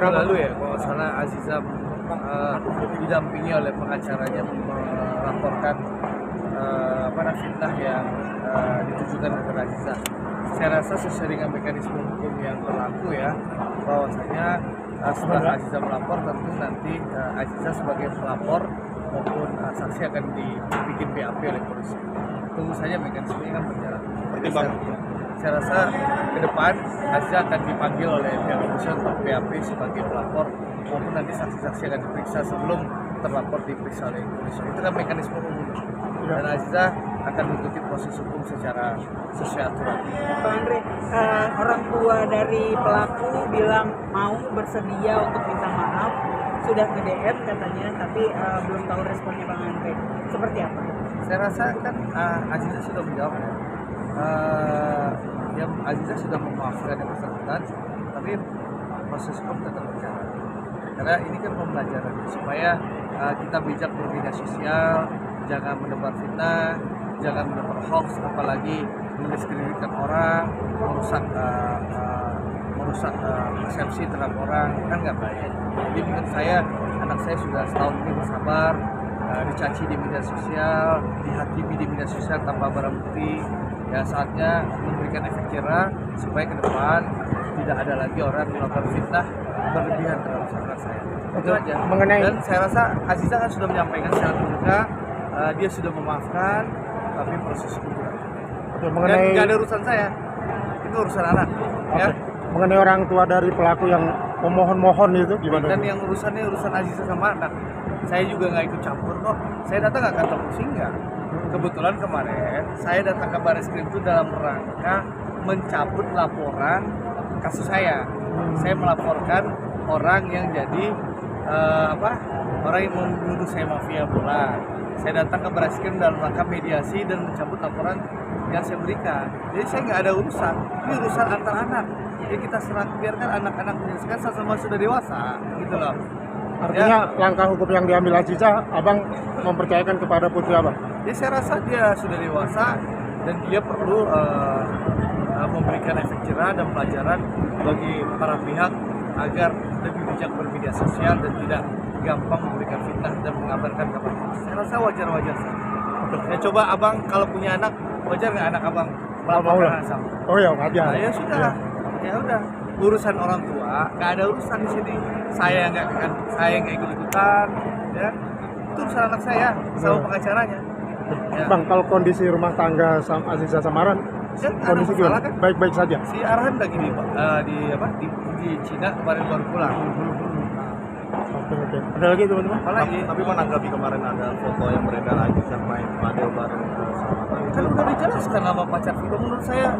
viral lalu ya, kalau salah Aziza didampingi oleh pengacaranya melaporkan fitnah yang ditujukan kepada Aziza. Saya rasa sesuai dengan mekanisme hukum yang berlaku ya, bahwasanya setelah Aziza melapor tentu nanti Aziza sebagai pelapor maupun saksi akan dibikin BAP oleh polisi. Tunggu saja mekanismenya kan berjalan. Saya rasa ke depan Aziza akan dipanggil oleh pihak kepolisian untuk BAP sebagai pelapor maupun nanti saksi-saksi akan diperiksa sebelum terlapor diperiksa oleh polisi. Itu kan mekanisme umum. Dan Aziza akan mengikuti proses hukum secara sesuai aturan. Pak Andre, orang tua dari pelaku bilang mau bersedia untuk minta maaf, sudah nge-DM katanya, tapi belum tahu responnya Bang Andre. Seperti apa? Saya rasa kan Aziza sudah menjawab ya. Aziza sudah memaafkan yang bersangkutan, tapi proses hukum tetap berjalan. Karena ini kan pembelajaran supaya kita bijak bermedia sosial, jangan menebar fitnah, jangan menebar hoax, apalagi mendiskreditkan orang, merusak persepsi terhadap orang, kan nggak baik. Jadi menurut saya, anak saya sudah setahun ini bersabar, dicaci di media sosial, dihakimi di media sosial tanpa barang bukti. Ya saatnya memberikan efek jerah supaya ke depan tidak ada lagi orang melakukan fitnah berlebihan terhadap anak saya. Itu aja. Dan saya rasa Aziza kan sudah menyampaikan secara terbuka, dia sudah memaafkan, tapi proses hukum dan nggak ada urusan saya, itu urusan anak. Ya. Mengenai orang tua dari pelaku yang memohon itu gimana? Dan yang urusannya urusan Aziza sama anak, saya juga nggak ikut campur kok. Saya datang ke kantor polisi nggak. Kebetulan kemarin saya datang ke Barreskrim itu dalam rangka mencabut laporan kasus saya. Saya melaporkan orang yang jadi orang yang menuduh saya mafia bola. Saya datang ke Barreskrim dalam rangka mediasi dan mencabut laporan yang saya berikan. Jadi saya nggak ada urusan. Ini urusan antar anak. Jadi kita biarkan anak-anak menyelesaikan sama sudah dewasa, gitu loh. Artinya langkah hukum yang diambil Aziza, Abang mempercayakan kepada putri Abang? Ya saya rasa dia sudah dewasa dan dia perlu memberikan efek jerah dan pelajaran bagi para pihak agar lebih bijak bermedia sosial dan tidak gampang memberikan fitnah dan mengabarkan kabar hoax. Saya rasa wajar-wajar saja. Ya coba Abang kalau punya anak, wajar nggak anak Abang melaporkan sama? Oh ya wajar. Nah, ya sudah, ya udah. Urusan orang tua nggak ada urusan di sini. Saya nggak ikut-ikutan, ya. Itu urusan anak saya sama pengacaranya. Ya. Bang, kalau kondisi rumah tangga Aziza Samaran, kondisi gimana? Kan? Baik-baik saja. Si Arhan lagi di Cina kemarin baru pulang. Oke. Ada lagi teman-teman? Tapi menanggapi kemarin ada foto yang beredar Aziza main padel bareng sama kan udah dijelaskan nama pacar itu. Menurut saya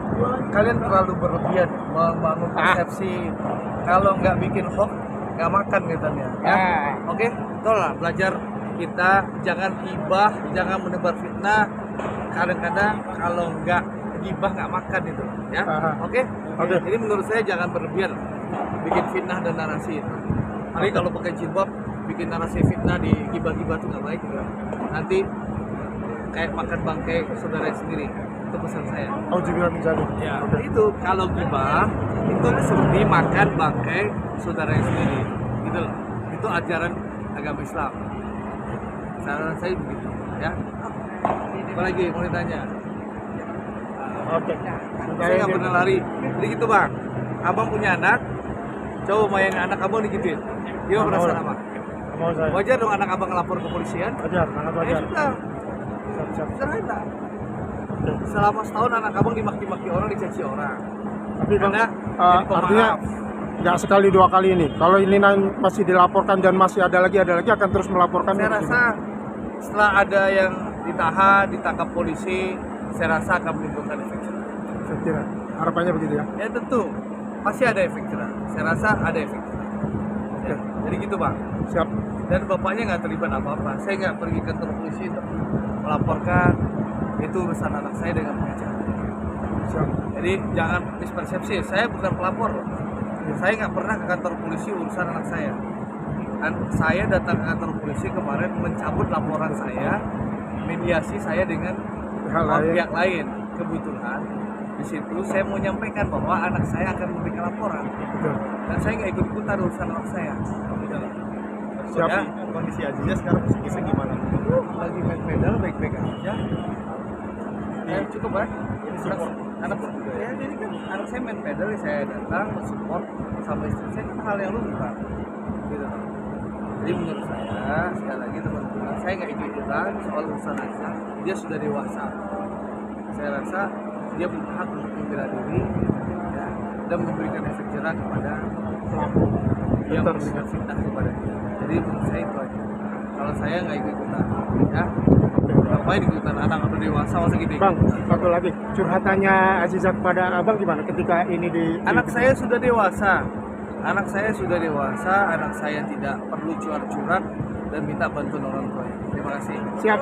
kalian terlalu berlebihan membangun persepsi. Kalau nggak bikin hoax nggak makan katanya. Ya? Oke, tolong belajar kita jangan gibah, jangan menebar fitnah. Kadang-kadang kalau nggak gibah nggak makan itu, ya. Oke. Jadi menurut saya jangan berlebihan bikin fitnah dan narasi itu. Hari kalau pakai jilbab bikin narasi fitnah di gibah-gibah itu nggak baik juga. Nanti kayak makan bangkai saudara sendiri, itu pesan saya. Oh juga menjadi. Ya, itu kalau gibah itu seperti makan bangkai saudara sendiri, gitu loh. Itu ajaran agama Islam. Saran saya begitu, ya. Apalagi mau ditanya? Oke. Saya nggak pernah lari. Jadi gitu Bang. Abang punya anak, coba bayangin anak abang digituin. Dia merasa apa? Wajar dong anak abang ngelapor ke polisian? Wajar, sangat wajar. Sudah. Selama setahun anak abang dimaki-maki orang, dicaci orang. Tapi Bang, artinya nggak sekali dua kali ini. Kalau ini masih dilaporkan dan masih ada lagi akan terus melaporkan. Saya rasa setelah ada yang ditangkap polisi, saya rasa akan menimbulkan efek jerah. Harapannya begitu ya? Ya tentu, pasti ada efek jerah. Saya rasa ada efek jerah. Ya, jadi gitu Bang. Siap. Dan bapaknya nggak terlibat apa-apa. Saya nggak pergi ke kantor polisi untuk melaporkan. Itu urusan anak saya dengan pengacara. Siap. Jadi jangan mispersepsi. Saya bukan pelapor. Saya nggak pernah ke kantor polisi urusan anak saya. Dan saya datang ke kantor polisi kemarin mencabut laporan saya, mediasi saya dengan pihak lain. Kebetulan Di situ saya mau nyampaikan bahwa anak saya akan memberikan laporan Betul. dan saya nggak ikut-ikutan urusan anak saya. Siap. Ya, Kondisi Aziza sekarang psikisnya gimana? lagi main pedal baik-baik aja. Ya, cukup kan? Anak ya, jadi kan anak saya main pedal, saya datang support sama istri saya, itu hal yang lumrah. Gitu. Jadi menurut saya, sekali lagi teman-teman, saya nggak ikut-ikutan soal urusan Aisyah. Dia sudah dewasa. Saya rasa dia punya hak untuk membela diri ya, dan memberikan efek jerah kepada pelaku yang Betul. memberikan fitnah kepada dia. Jadi menurut saya itu aja. Kalau saya nggak ikut-ikutan, ya ngapain ikutan anak udah dewasa masa gitu Bang, ikutan? satu lagi. Curhatannya Aziza kepada abang gimana ketika ini Anak saya sudah dewasa. Anak saya sudah dewasa, anak saya tidak perlu curhat-curhat dan minta bantuan orang tuanya. Terima kasih. Siap.